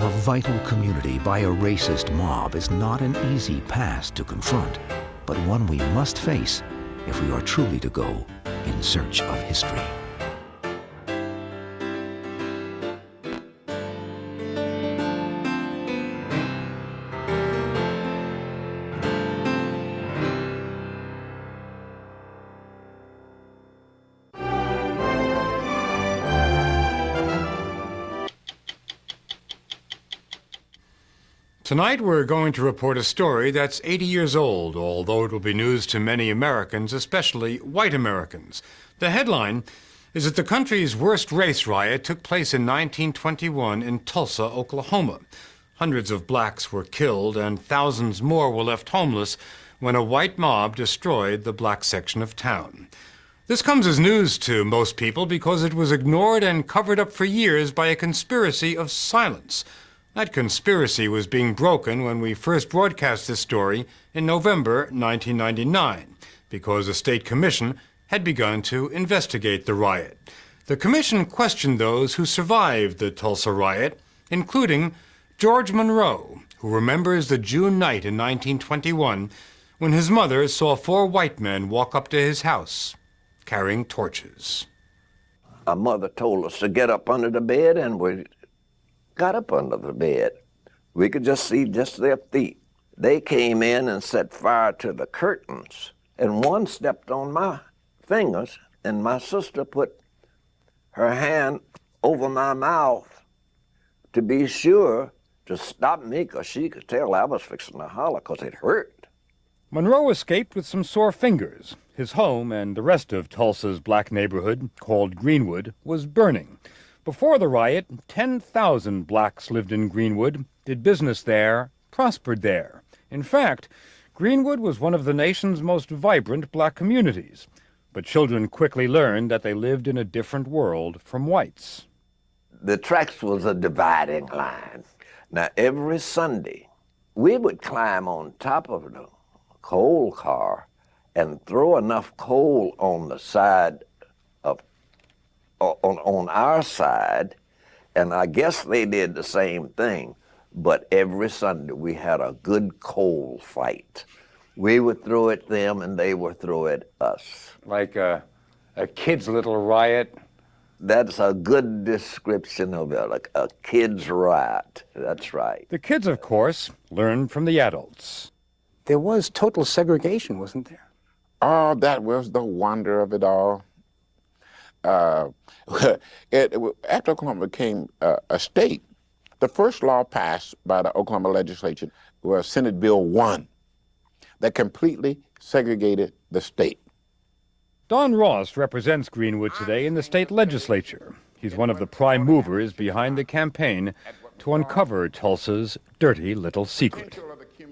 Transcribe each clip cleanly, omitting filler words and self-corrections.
A vital community by a racist mob is not an easy past to confront, but one we must face if we are truly to go in search of history. Tonight we're going to report a story that's 80 years old, although it will be news to many Americans, especially white Americans. The headline is that the country's worst race riot took place in 1921 in Tulsa, Oklahoma. Hundreds of blacks were killed and thousands more were left homeless when a white mob destroyed the black section of town. This comes as news to most people because it was ignored and covered up for years by a conspiracy of silence. That conspiracy was being broken when we first broadcast this story in November 1999, because a state commission had begun to investigate the riot. The commission questioned those who survived the Tulsa riot, including George Monroe, who remembers the June night in 1921 when his mother saw 4 white men walk up to his house carrying torches. Our mother told us to get up under the bed, and we got up under the bed. We could just see just their feet. They came in and set fire to the curtains, and one stepped on my fingers, and my sister put her hand over my mouth to be sure to stop me, because she could tell I was fixing to holler because it hurt. Monroe escaped with some sore fingers. His home and the rest of Tulsa's black neighborhood, called Greenwood, was burning. Before the riot, 10,000 blacks lived in Greenwood, did business there, prospered there. In fact, Greenwood was one of the nation's most vibrant black communities. But children quickly learned that they lived in a different world from whites. The tracks was a dividing line. Now, every Sunday, we would climb on top of the coal car and throw enough coal on the side on our side, and I guess they did the same thing, but every Sunday we had a good coal fight. We would throw at them and they would throw at us. Like a kid's little riot? That's a good description of it, like a kid's riot. That's right. The kids, of course, learned from the adults. There was total segregation, wasn't there? Oh, that was the wonder of it all. After Oklahoma became a state, the first law passed by the Oklahoma legislature was Senate Bill 1 that completely segregated the state. Don Ross represents Greenwood today in the state legislature. He's one of the prime movers behind the campaign to uncover Tulsa's dirty little secret.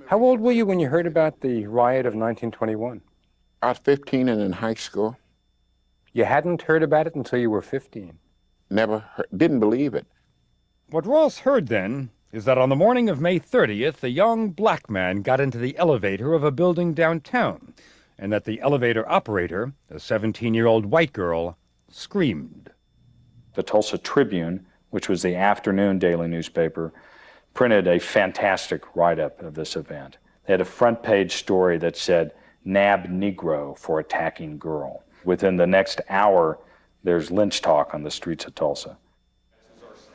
How old were you when you heard about the riot of 1921? I was 15 and in high school. You hadn't heard about it until you were 15. Never heard, didn't believe it. What Ross heard then is that on the morning of May 30th, a young black man got into the elevator of a building downtown, and that the elevator operator, a 17-year-old white girl, screamed. The Tulsa Tribune, which was the afternoon daily newspaper, printed a fantastic write-up of this event. They had a front-page story that said, "Nab Negro for attacking girl." Within the next hour, there's lynch talk on the streets of Tulsa.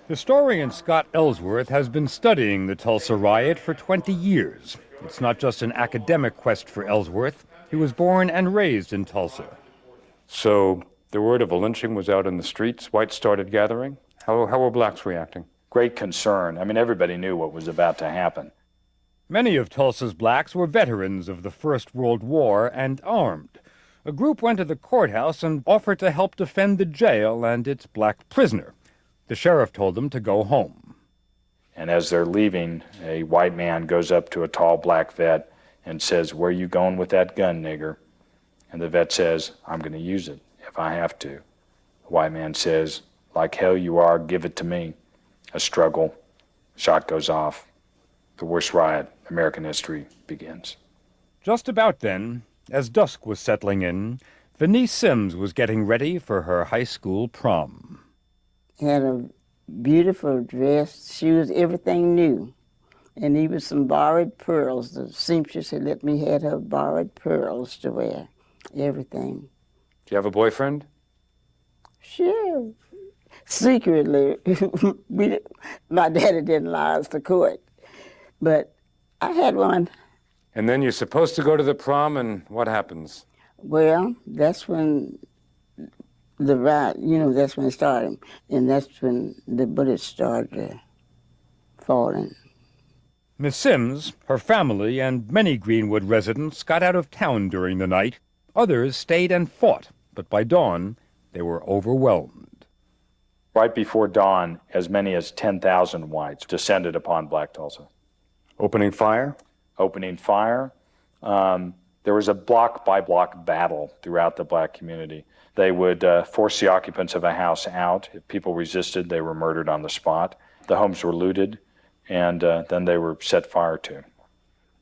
Historian Scott Ellsworth has been studying the Tulsa riot for 20 years. It's not just an academic quest for Ellsworth. He was born and raised in Tulsa. So the word of a lynching was out in the streets. Whites started gathering. How were blacks reacting? Great concern. I mean, everybody knew what was about to happen. Many of Tulsa's blacks were veterans of the First World War and armed. A group went to the courthouse and offered to help defend the jail and its black prisoner. The sheriff told them to go home. And as they're leaving, a white man goes up to a tall black vet and says, "Where you going with that gun, nigger?" And the vet says, "I'm going to use it if I have to." The white man says, "Like hell you are, give it to me." A struggle, shot goes off. The worst riot in American history begins. Just about then, as dusk was settling in, Venice Sims was getting ready for her high school prom. Had a beautiful dress, shoes, everything new. And even some borrowed pearls. The seamstress had let me have her borrowed pearls to wear, everything. Do you have a boyfriend? Sure. Secretly, my daddy didn't allow us to court, but I had one. And then you're supposed to go to the prom, and what happens? Well, that's when the riot, that's when it started. And that's when the bullets started falling. Miss Sims, her family, and many Greenwood residents got out of town during the night. Others stayed and fought, but by dawn, they were overwhelmed. Right before dawn, as many as 10,000 whites descended upon Black Tulsa. Opening fire? Opening fire. There was a block-by-block battle throughout the black community. They would force the occupants of a house out. If people resisted, they were murdered on the spot. The homes were looted, and then they were set fire to.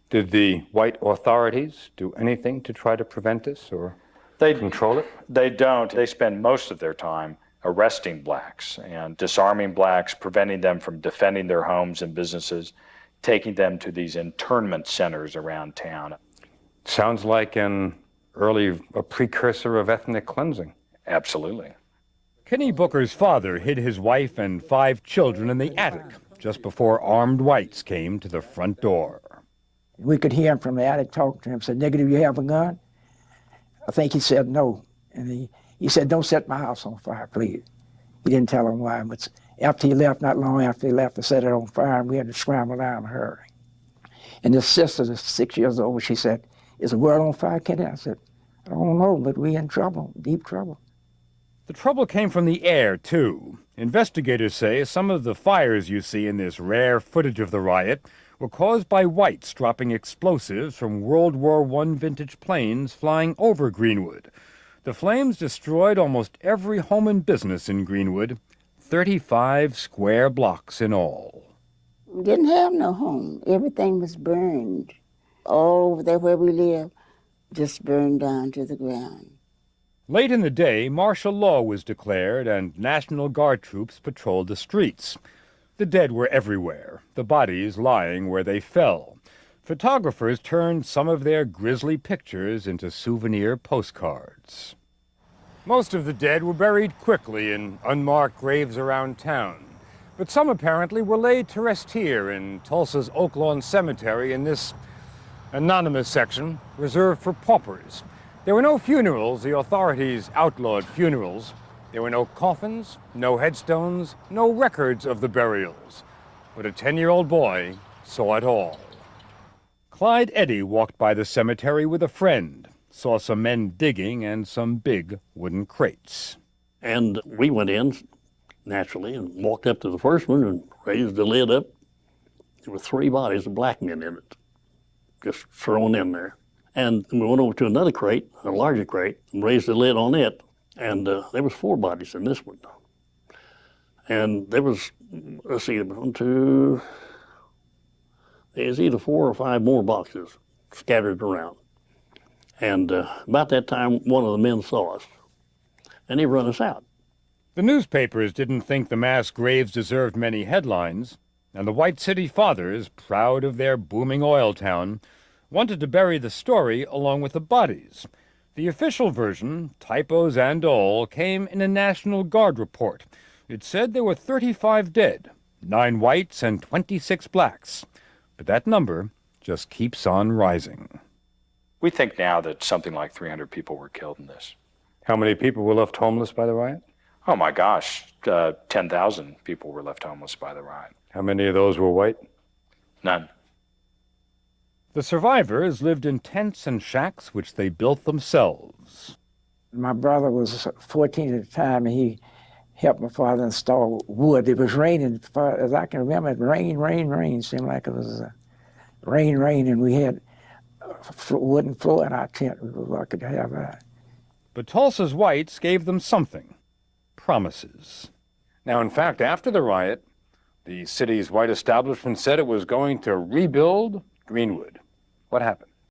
Did the white authorities do anything to try to prevent this or control it? They don't. They spend most of their time arresting blacks and disarming blacks, preventing them from defending their homes and businesses, taking them to these internment centers around town. Sounds like a precursor of ethnic cleansing. Absolutely. Kenny Booker's father hid his wife and 5 children in the attic just before armed whites came to the front door. We could hear him from the attic talking to him, said, "Nigga, do you have a gun?" I think he said no. And he said, "Don't set my house on fire, please." He didn't tell him why, but after he left, not long after he left, they set it on fire, and we had to scramble down in a hurry. And his sister, 6 years old, she said, "Is the world on fire, Kenny?" I said, "I don't know, but we in trouble, deep trouble." The trouble came from the air, too. Investigators say some of the fires you see in this rare footage of the riot were caused by whites dropping explosives from World War I vintage planes flying over Greenwood. The flames destroyed almost every home and business in Greenwood, 35 square blocks in all. We didn't have no home. Everything was burned. All over there where we live, just burned down to the ground. Late in the day, martial law was declared and National Guard troops patrolled the streets. The dead were everywhere, the bodies lying where they fell. Photographers turned some of their grisly pictures into souvenir postcards. Most of the dead were buried quickly in unmarked graves around town, but some apparently were laid to rest here in Tulsa's Oak Lawn Cemetery in this anonymous section reserved for paupers. There were no funerals. The authorities outlawed funerals. There were no coffins, no headstones, no records of the burials. But a 10-year-old boy saw it all. Clyde Eddy walked by the cemetery with a friend, saw some men digging and some big wooden crates. And we went in, naturally, and walked up to the first one and raised the lid up. There were 3 bodies of black men in it, just thrown in there. And we went over to another crate, a larger crate, and raised the lid on it, and there was 4 bodies in this one. And there was, let's see, there's either 4 or 5 more boxes scattered around. And about that time, one of the men saw us, and he run us out. The newspapers didn't think the mass graves deserved many headlines, and the White City Fathers, proud of their booming oil town, wanted to bury the story along with the bodies. The official version, typos and all, came in a National Guard report. It said there were 35 dead, 9 whites and 26 blacks. But that number just keeps on rising. We think now that something like 300 people were killed in this. How many people were left homeless by the riot? Oh my gosh, 10,000 people were left homeless by the riot. How many of those were white? None. The survivors lived in tents and shacks which they built themselves. My brother was 14 at the time, and he helped my father install wood. It was raining, as I can remember, it rain. Seemed like it was rain, and we had a wooden floor in our tent. We were lucky to have that. But Tulsa's whites gave them something. Promises. Now, in fact, after the riot, the city's white establishment said it was going to rebuild Greenwood. What happened?